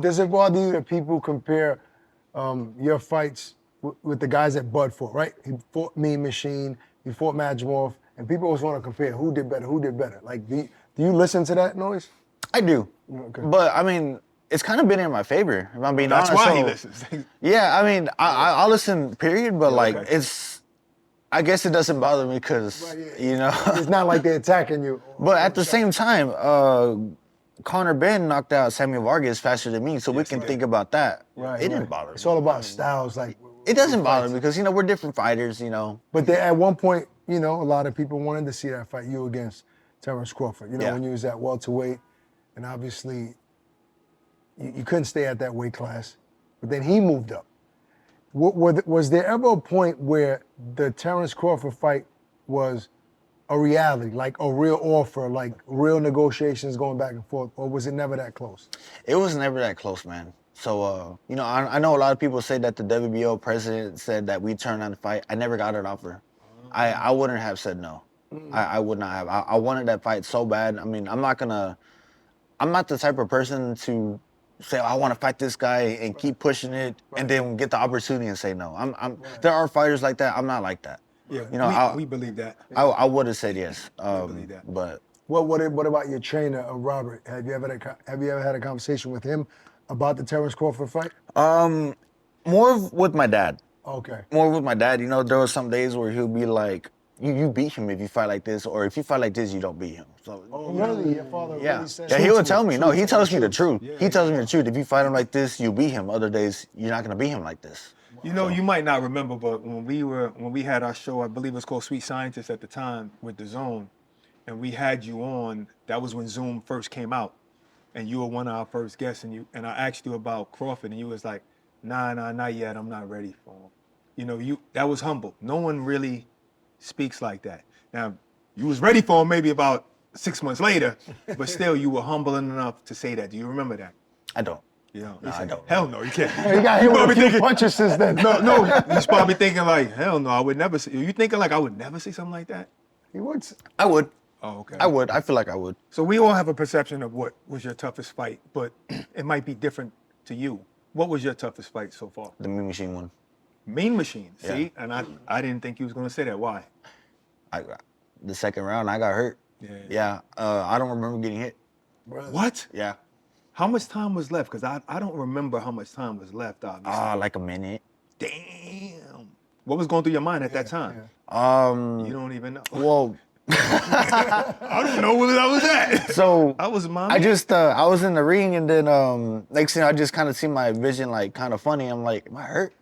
Does it bother you that people compare your fights with the guys that Bud fought, right? He fought Mean Machine, he fought Majmorph, and people always want to compare who did better. Like, do you listen to that noise? I do. Okay. But, I mean, it's kind of been in my favor, if I'm being honest. That's why he listens. Yeah, I mean, I'll listen, period, but, like, okay. I guess it doesn't bother me because, you know. It's not like they're attacking you. But at the same time, Conor Ben knocked out Samuel Vargas faster than me, so we can think about that. Right, It didn't bother me. It's all about styles. Like, It doesn't bother me because, you know, we're different fighters, you know. But at one point, you know, a lot of people wanted to see that fight, you against Terence Crawford. You know, Yeah. when you was at welterweight, and obviously you couldn't stay at that weight class. But then he moved up. Was there ever a point where the Terence Crawford fight was a reality, like a real offer, like real negotiations going back and forth, or was it never that close? It was never that close, man. So, you know, I know a lot of people say that the WBO president said that we turned on the fight. I never got an offer. I wouldn't have said no. I would not have. I wanted that fight so bad. I mean, I'm not the type of person to say, I want to fight this guy and keep pushing it and then get the opportunity and say no. There are fighters like that. I'm not like that. Yeah, you know, we believe that. I would have said yes. believe that. But What about your trainer, Robert? Have you ever had a conversation with him about the Terence Crawford fight? more with my dad. Okay. More with my dad. You know, there were some days where he'll be like, you beat him if you fight like this, or if you fight like this, you don't beat him. So, Really? Your father really said Yeah, he would tell me. No, he tells me the truth. Yeah, He tells me the truth. If you fight him like this, you beat him. Other days, you're not gonna beat him like this. You know, you might not remember, but when we had our show, I believe it was called Sweet Scientist at the time with the Zone, and we had you on. That was when Zoom first came out, and you were one of our first guests. And I asked you about Crawford, and you was like, Nah, not yet. I'm not ready for him. You know, that was humble. No one really speaks like that. Now, you was ready for him maybe about 6 months later, but still, you were humble enough to say that. Do you remember that? I don't. Yeah, No, I don't. Hell no, you can't. He got hit with a few punches since then. No, he's probably thinking like, hell no, I would never say. You thinking like I would never say something like that? He would. I would. Oh, okay. I would. I feel like I would. So we all have a perception of what was your toughest fight, but it might be different to you. What was your toughest fight so far? The Mean Machine one. Mean Machine. See, Yeah. and I didn't think you was gonna say that. Why? The second round, I got hurt. Yeah. I don't remember getting hit. What? Yeah. How much time was left? Because I don't remember how much time was left. Obviously. Like a minute. Damn. What was going through your mind at that time? You don't even know. Well, I don't know where I was at. so I was I just I was in the ring, and then next thing I just kind of see my vision like kind of funny. I'm like, am I hurt?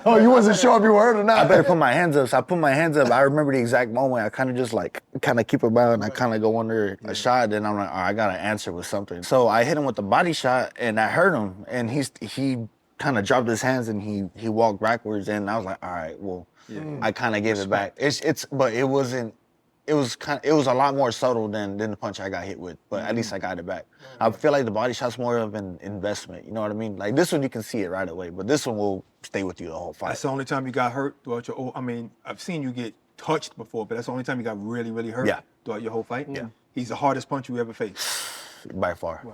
Oh, you wasn't sure if you were hurt or not. I better put my hands up. So I put my hands up. I remember the exact moment. I kind of just like keep it bound, and I kind of go under a shot. Then I'm like, all right, I gotta answer with something. So I hit him with the body shot, and I hurt him. And he kind of dropped his hands, and he walked backwards. And I was like, all right, well, I kind of gave it back. But it wasn't. It was a lot more subtle than the punch I got hit with, but at least I got it back. I feel like the body shot's more of an investment. You know what I mean? Like this one, you can see it right away, but this one will stay with you the whole fight. That's the only time you got hurt throughout your. I mean, I've seen you get touched before, but that's the only time you got really, really hurt. Yeah. Throughout your whole fight. Yeah. He's the hardest punch you ever faced. By far.